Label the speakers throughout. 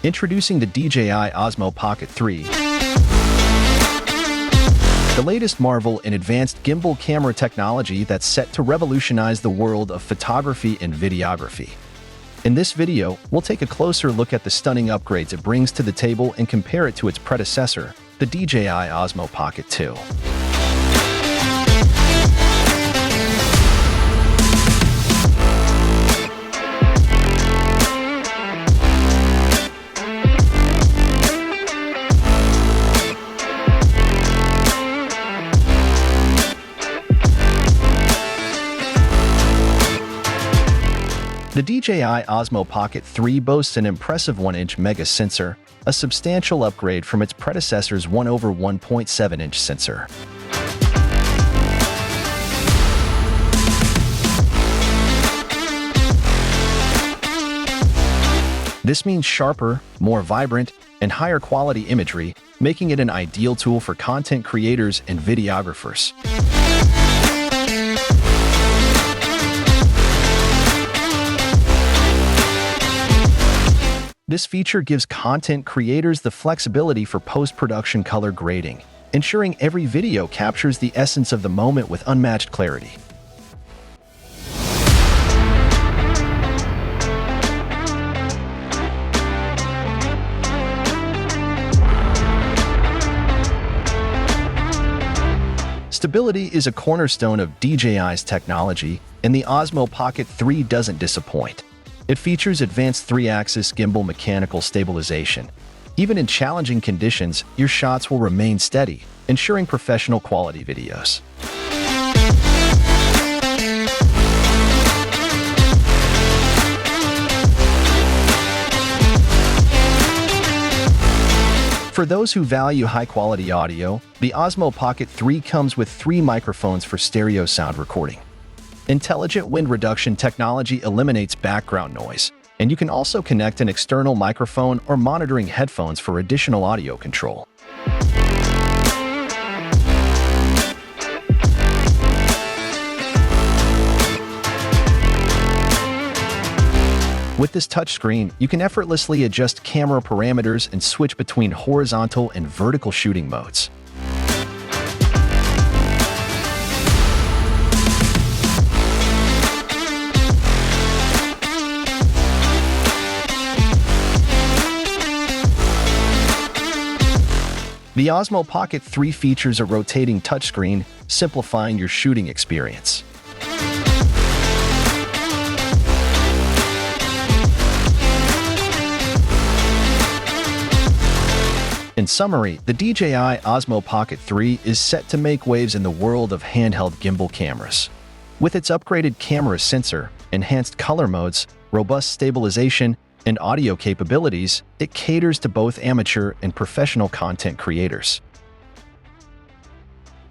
Speaker 1: Introducing the DJI Osmo Pocket 3. The latest marvel in advanced gimbal camera technology that's set to revolutionize the world of photography and videography. In this video, we'll take a closer look at the stunning upgrades it brings to the table and compare it to its predecessor, the DJI Osmo Pocket 2. The DJI Osmo Pocket 3 boasts an impressive 1-inch mega sensor, a substantial upgrade from its predecessor's 1/1.7-inch sensor. This means sharper, more vibrant, and higher quality imagery, making it an ideal tool for content creators and videographers. This feature gives content creators the flexibility for post-production color grading, ensuring every video captures the essence of the moment with unmatched clarity. Stability is a cornerstone of DJI's technology, and the Osmo Pocket 3 doesn't disappoint. It features advanced 3-axis gimbal mechanical stabilization. Even in challenging conditions, your shots will remain steady, ensuring professional quality videos. For those who value high-quality audio, the Osmo Pocket 3 comes with 3 microphones for stereo sound recording. Intelligent wind reduction technology eliminates background noise, and you can also connect an external microphone or monitoring headphones for additional audio control. With this touchscreen, you can effortlessly adjust camera parameters and switch between horizontal and vertical shooting modes. The Osmo Pocket 3 features a rotating touchscreen, simplifying your shooting experience. In summary, the DJI Osmo Pocket 3 is set to make waves in the world of handheld gimbal cameras. With its upgraded camera sensor, enhanced color modes, robust stabilization, and audio capabilities, it caters to both amateur and professional content creators.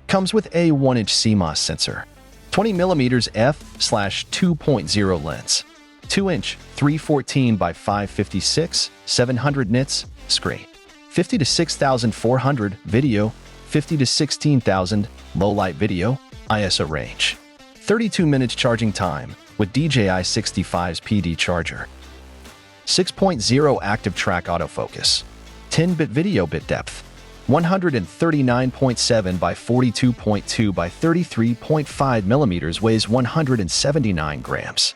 Speaker 1: Comes with a 1-inch CMOS sensor, 20mm f/2.0 lens, 2-inch 314 by 556 700 nits screen, 50 to 6400 video, 50 to 16,000 low-light video, ISO range, 32 minutes charging time with DJI 65's PD charger, 6.0 active track autofocus, 10-bit video bit depth, 139.7 by 42.2 by 33.5 millimeters, weighs 179 grams.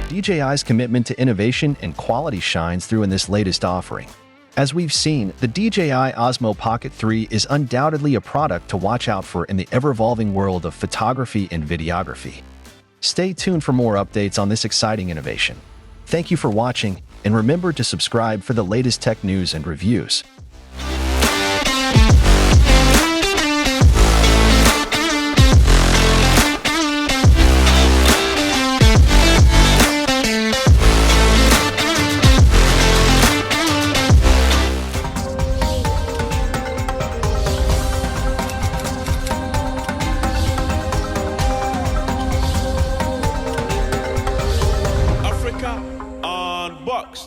Speaker 1: DJI's commitment to innovation and quality shines through in this latest offering. As we've seen, the DJI Osmo Pocket 3 is undoubtedly a product to watch out for in the ever-evolving world of photography and videography. Stay tuned for more updates on this exciting innovation. Thank you for watching, and remember to subscribe for the latest tech news and reviews.